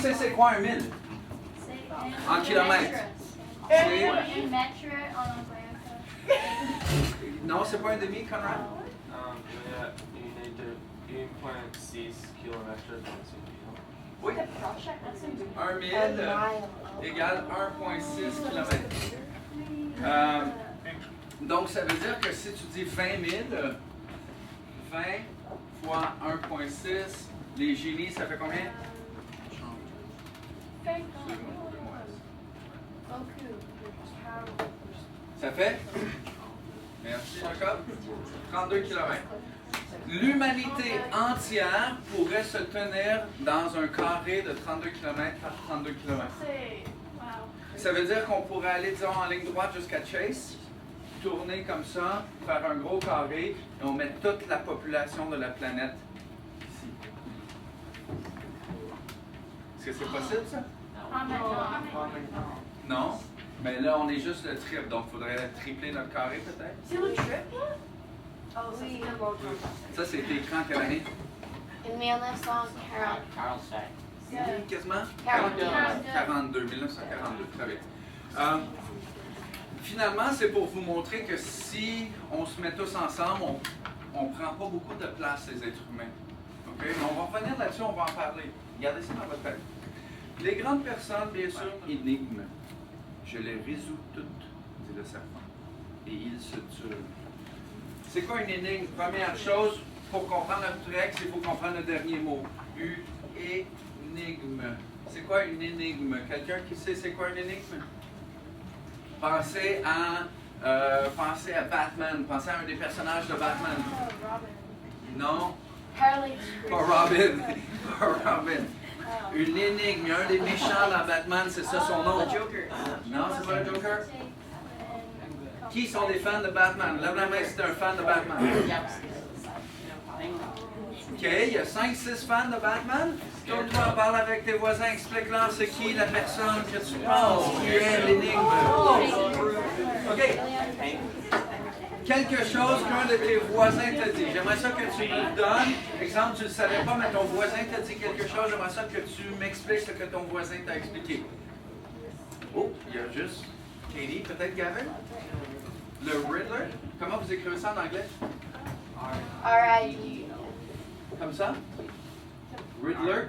sais c'est quoi un mille? En kilomètres. Un mètre en anglais. Non, c'est pas un demi, Conrad? Il y a 1,6 km dans ce pays. Oui. Un mille égale 1,6 km. Donc, ça veut dire que si tu dis 20 000, 20 fois 1,6, les génies, ça fait combien? Ça fait? Merci, Jacob. 32 km. L'humanité entière pourrait se tenir dans un carré de 32 km par 32 km. Ça veut dire qu'on pourrait aller, disons, en ligne droite jusqu'à Chase, tourner comme ça, faire un gros carré, et on met toute la population de la planète ici. Est-ce que c'est possible, ça? Non? Mais là, on est juste le triple, donc il faudrait tripler notre carré, peut-être? C'est le triple? Oh, oui. Ça, c'était quand, quelle année? En 1940. Quasiment? 42. 1942, très bien. Finalement, c'est pour vous montrer que si on se met tous ensemble, on ne prend pas beaucoup de place, les êtres humains. OK? Mais on va revenir là-dessus, on va en parler. Gardez ça dans votre tête. Les grandes personnes, bien sûr, énigmes. Je les résous toutes, dit le serpent. Et ils se tuent. C'est quoi une énigme? Première chose, pour comprendre notre texte, il faut comprendre le dernier mot. Énigme. C'est quoi une énigme? Quelqu'un qui sait c'est quoi une énigme? Pensez à Batman. Pensez à un des personnages de Batman. Non? Pas Robin. Pas Robin. Une énigme. Il y a un des méchants dans Batman, c'est ça son nom. Joker. Non, c'est pas le Joker? Qui sont des fans de Batman? Lève la main si t'es un fan de Batman. OK, il y a 5-6 fans de Batman. Tourne-toi, parle avec tes voisins, explique-leur c'est qui la personne que tu penses qui est l'énigme. OK. Quelque chose qu'un de tes voisins t'a dit. J'aimerais ça que tu me donnes. Exemple, tu ne le savais pas, mais ton voisin t'a dit quelque chose. J'aimerais ça que tu m'expliques ce que ton voisin t'a expliqué. Oh, il y a juste Katie, peut-être Gavin? Le Riddler? Comment vous écrivez ça en anglais? R.I.D. Comme ça? Riddler?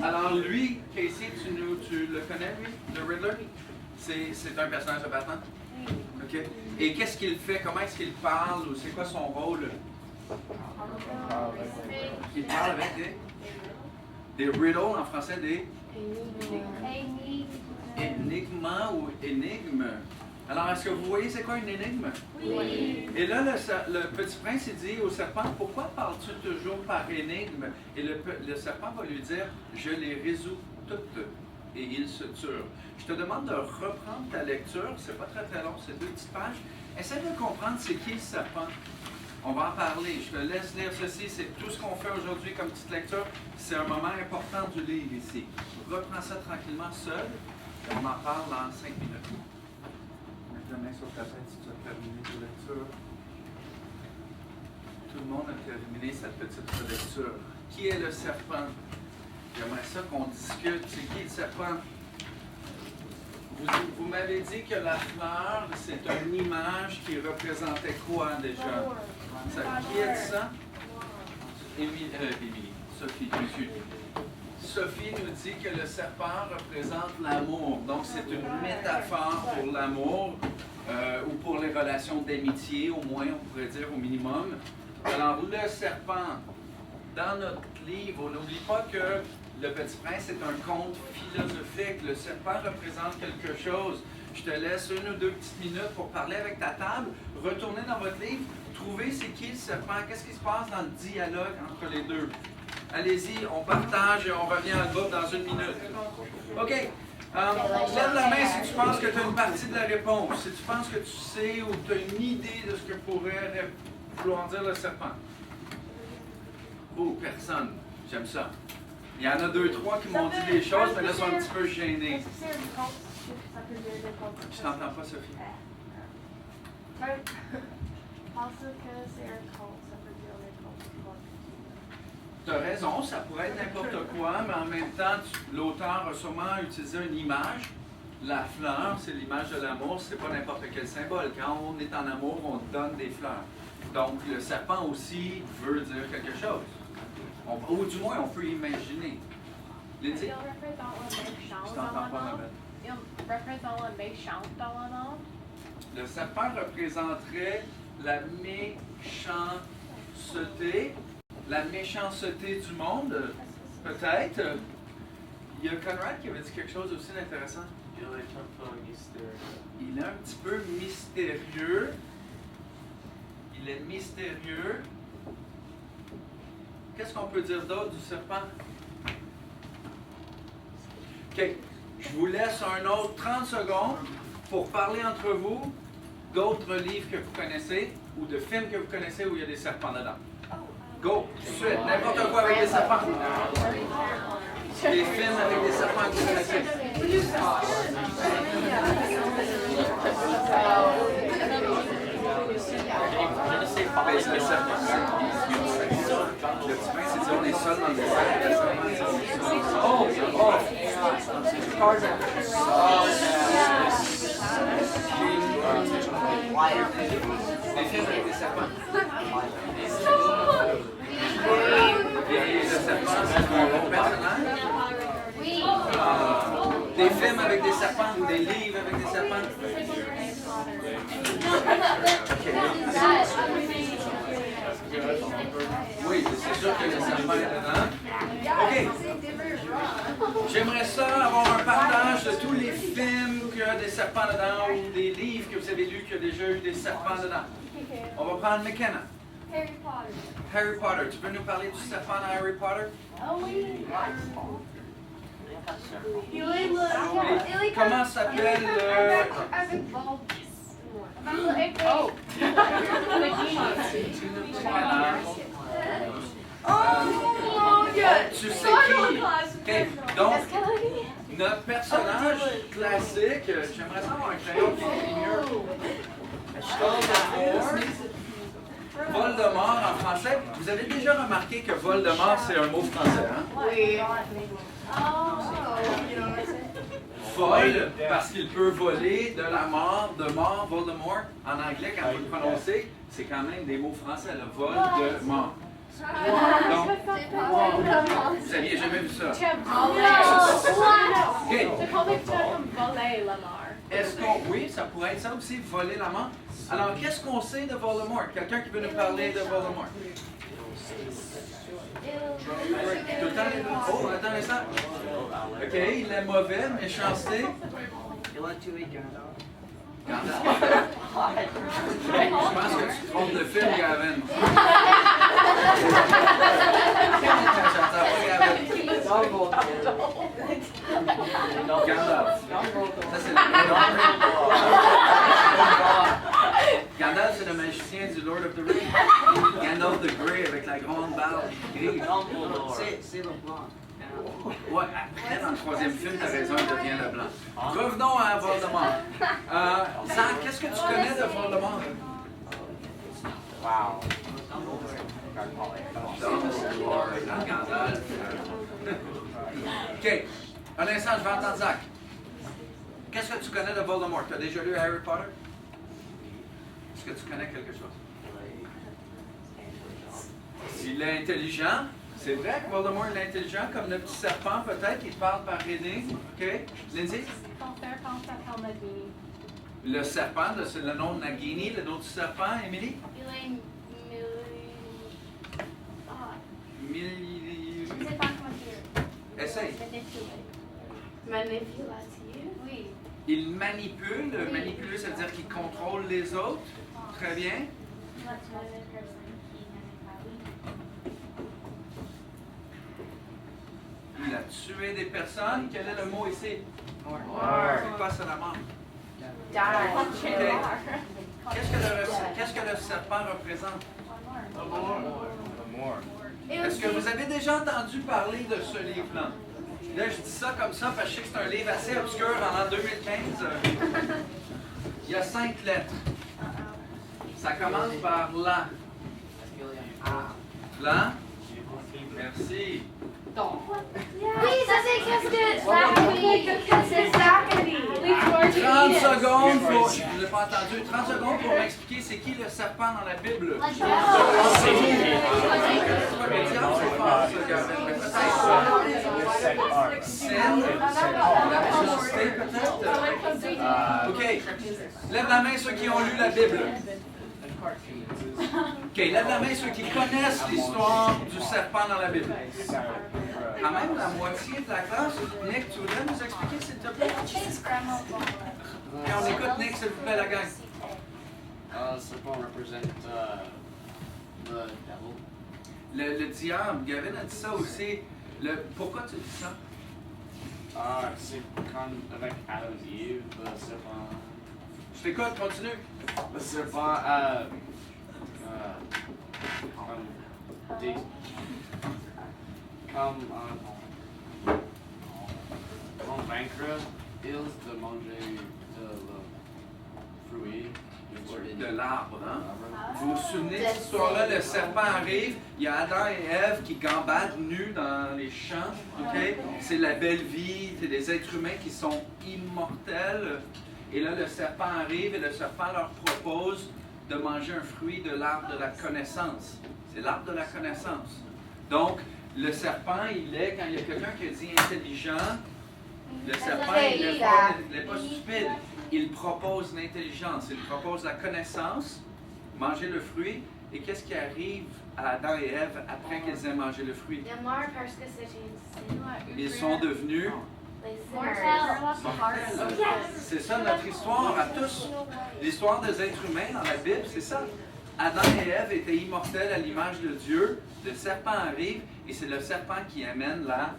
Alors lui, Casey, tu le connais, lui, le Riddler? C'est un personnage de Batman? OK. Et qu'est-ce qu'il fait? Comment est-ce qu'il parle? Ou c'est quoi son rôle? Il parle avec des riddles, en français, des énigmes ou énigmes. Alors, est-ce que vous voyez c'est quoi une énigme? Oui. Et là, le petit prince, il dit au serpent, pourquoi parles-tu toujours par énigme? Et le serpent va lui dire, je les résous toutes. Et ils se turent. Je te demande de reprendre ta lecture, c'est pas très très long, c'est 2 petites pages. Essaie de comprendre c'est qui le serpent. On va en parler. Je te laisse lire ceci, c'est tout ce qu'on fait aujourd'hui comme petite lecture. C'est un moment important du livre ici. Reprends ça tranquillement seul, et on en parle dans 5 minutes. La main sur ta tête si tu as terminé ta lecture. Tout le monde a terminé sa petite lecture. Qui est le serpent? J'aimerais ça qu'on discute. C'est qui le serpent? Vous m'avez dit que la fleur, c'est une image qui représentait quoi déjà? Qui est ça? Émilie. Sophie, monsieur. Sophie nous dit que le serpent représente l'amour. Donc, c'est une métaphore pour l'amour ou pour les relations d'amitié, au moins, on pourrait dire au minimum. Alors, le serpent, dans notre livre, on n'oublie pas que Le Petit Prince est un conte philosophique. Le serpent représente quelque chose. Je te laisse 1 ou 2 petites minutes pour parler avec ta table, retourner dans votre livre, trouver c'est qui le serpent, qu'est-ce qui se passe dans le dialogue entre les deux. Allez-y, on partage et on revient en groupe dans 1 minute. OK. Lève la main si tu penses que tu as une partie de la réponse, si tu penses que tu sais ou tu as une idée de ce que pourrait vouloir dire le serpent. Oh, personne. J'aime ça. Il y en a 2, 3 qui m'ont dit des choses, mais là, ils sont un petit peu gênés. Je t'entends pas, Sophie. Parce que c'est un conte, ça veut dire les contes. tu as raison, ça pourrait être n'importe quoi, mais en même temps, l'auteur a sûrement utilisé une image. La fleur, c'est l'image de l'amour, c'est pas n'importe quel symbole. Quand on est en amour, on donne des fleurs. Donc, le serpent aussi veut dire quelque chose. Ou du moins, on peut imaginer. Lindsay? Il représente la méchante Je t'entends pas, ma belle. Il représente la méchante dans le monde. Le serpent représenterait la méchanceté. La méchanceté du monde, peut-être. Il y a Conrad qui avait dit quelque chose aussi d'intéressant. Il est un peu mystérieux. Il est un petit peu mystérieux. Il est mystérieux. Qu'est-ce qu'on peut dire d'autre du serpent? OK. Je vous laisse un autre 30 secondes pour parler entre vous d'autres livres que vous connaissez ou de films que vous connaissez où il y a des serpents dedans. Go! Tout de suite. N'importe quoi avec des serpents. Des films avec des serpents que vous connaissez. Ben, c'est le serpent. Le petit prince, c'est dit on est seul dans le désert. Le serpent, c'est oh! Des films avec des serpents. Le serpent, c'est un bon personnage. Oui. Des films avec des serpents ou des livres avec des serpents. Oui, c'est sûr que le serpent est dedans. OK. J'aimerais ça avoir un partage de tous les films qui ont des serpents dedans ou des livres que vous avez lus qui ont déjà eu des serpents dedans. On va prendre McKenna. Harry Potter. Harry Potter. Tu peux nous parler du serpent dans Harry Potter? Oh oui. Comment s'appelle le... Avec Voldemort. Oh! Tu sais qui? Okay. Donc, notre personnage classique, j'aimerais savoir un crayon qui écrit mieux. Voldemort en français. Vous avez déjà remarqué que Voldemort, c'est un mot français, hein? Oui. Vol, parce qu'il peut voler, de la mort, de mort, Voldemort. En anglais, quand vous le prononcez, c'est quand même des mots français, le vol de mort. Donc, vous n'aviez jamais vu ça. Tu as volé. OK. C'est comme tu as comme volé la mort. Est-ce qu'on... Oui, ça pourrait être ça aussi, voler la mort. Alors, qu'est-ce qu'on sait de Voldemort? Quelqu'un qui veut nous parler de Voldemort? Tout le temps, les deux. Oh, attends un instant. OK, il est mauvais, méchanceté. Il a tué Gandalf. Gandalf. Je pense que tu te trompes de film, Gavin. J'entends pas Gavin. Gandalf. Ça, c'est le... Gandalf, c'est le magicien du Lord of the Rings. Gandalf the Grey avec la grande barbe grise. C'est le blanc. Ouais, après, dans le troisième film, t'as raison, il devient le blanc. Revenons à Voldemort. Zach, qu'est-ce que tu connais de Voldemort? Wow. Dumbledore, Gandalf. OK. Un instant, je vais entendre Zach. Qu'est-ce que tu connais de Voldemort? Tu as déjà lu Harry Potter? Est-ce que tu connais quelque chose? S'il est intelligent, c'est vrai que Voldemort est intelligent, comme le petit serpent peut-être, il parle par reading. OK? Lindsay? Ton père pense à Nagini. Le serpent, c'est le nom de Nagini, le nom du serpent, Émilie? Il est Mil... je ne sais pas comment dire. Essaye. Manipulative. Oui. Il manipule. Manipuler, ça veut dire qu'il contrôle les autres. Très bien. Il a tué des personnes. Quel est le mot ici? C'est quoi, c'est la mort? Qu'est-ce que le serpent représente? L'amour. Est-ce que vous avez déjà entendu parler de ce livre-là? Là, je dis ça comme ça parce que je sais que c'est un livre assez obscur en l'an 2015. Il y a 5 lettres. Ça commence par la. La. Merci. Merci. Oui, ça c'est qu'est-ce que Zachary. C'est Zachary. Leave George to 30 eat it. secondes pour. Je ne l'ai pas entendu. 30 secondes pour m'expliquer c'est qui le serpent dans la Bible. Let's go. C'est pas le diable, c'est fort, ça, Gavin. Mais peut-être. Sin. La méchanceté, peut-être. OK. Lève la main ceux qui ont lu la Bible. OK, lève la main ceux qui connaissent l'histoire du serpent dans la Bible. Quand même la moitié de la classe. Nick, tu voudrais nous expliquer, s'il te plaît? Et on écoute Nick, s'il vous plaît, la gang. Serpent represent the devil. Le diable, Gavin a dit ça aussi. Pourquoi tu dis ça? C'est quand avec Adam et Eve, le serpent. Je t'écoute, continue. Le serpent convaincre ils de manger le fruit De l'arbre, hein? Vous vous souvenez de cette histoire-là? Le serpent arrive, il y a Adam et Ève qui gambadent nus dans les champs. Okay? C'est la belle vie, c'est des êtres humains qui sont immortels. Et là, le serpent arrive et le serpent leur propose de manger un fruit de l'arbre de la connaissance. C'est l'arbre de la connaissance. Donc, le serpent, il est, quand il y a quelqu'un qui a dit intelligent, le serpent, il n'est pas stupide. Il propose l'intelligence, il propose la connaissance, manger le fruit. Et qu'est-ce qui arrive à Adam et Ève après qu'ils aient mangé le fruit? Il y a mort parce que c'est une Ils sont devenus mortels. C'est ça notre histoire à tous. L'histoire des êtres humains dans la Bible, c'est ça. Adam et Ève étaient immortels à l'image de Dieu. Le serpent arrive et c'est le serpent qui amène la...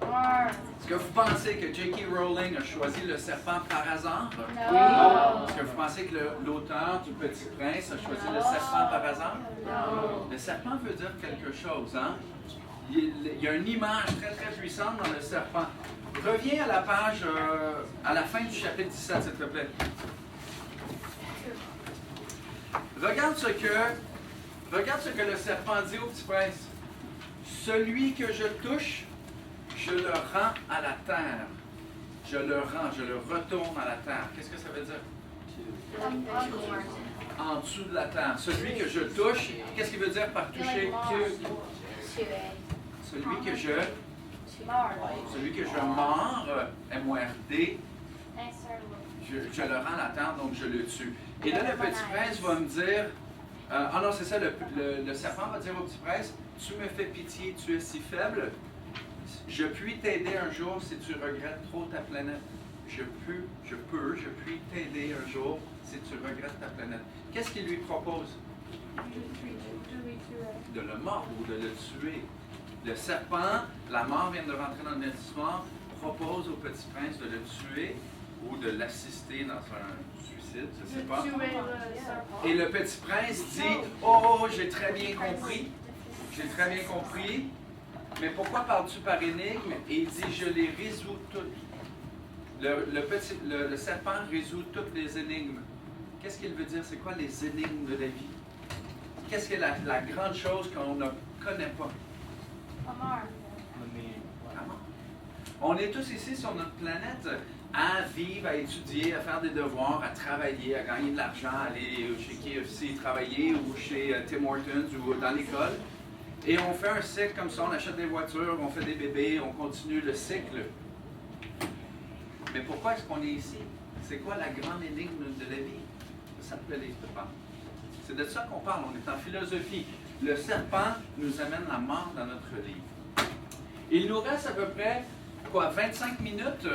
Est-ce que vous pensez que J.K. Rowling a choisi le serpent par hasard? No. Est-ce que vous pensez que l'auteur du Petit Prince a choisi le serpent par hasard? No. Le serpent veut dire quelque chose, hein? Il y a une image très très puissante dans le serpent. Reviens à la page, à la fin du chapitre 17, s'il te plaît. Regarde ce que le serpent dit au Petit Prince. Celui que je touche, je le rends à la terre. Je le retourne à la terre. Qu'est-ce que ça veut dire? En dessous de la terre. Celui que je touche, qu'est-ce qu'il veut dire par toucher? Celui que je mords, M-O-R-D, je le rends à la terre, donc je le tue. Et là, le Petit Prince va me dire, ah non, c'est ça, le serpent va dire au Petit Prince, tu me fais pitié, tu es si faible, je puis t'aider un jour si tu regrettes trop ta planète. Je puis t'aider un jour si tu regrettes ta planète. Qu'est-ce qu'il lui propose? De le mordre ou de le tuer. Le serpent, la mort vient de rentrer dans notre histoire, propose au Petit Prince de le tuer ou de l'assister dans un suicide, je ne sais pas. Et le Petit Prince dit, oh, j'ai très bien compris, mais pourquoi parles-tu par énigme? Et il dit, je les résous toutes. Le serpent résout toutes les énigmes. Qu'est-ce qu'il veut dire? C'est quoi les énigmes de la vie? Qu'est-ce qui est la grande chose qu'on ne connaît pas? On est tous ici sur notre planète à vivre, à étudier, à faire des devoirs, à travailler, à gagner de l'argent, à aller chez KFC travailler ou chez Tim Hortons ou dans l'école. Et on fait un cycle comme ça, on achète des voitures, on fait des bébés, on continue le cycle. Mais pourquoi est-ce qu'on est ici? C'est quoi la grande énigme de la vie? Ça s'appelle les serpents. C'est de ça qu'on parle, on est en philosophie. Le serpent nous amène la mort dans notre livre. Il nous reste à peu près, 25 minutes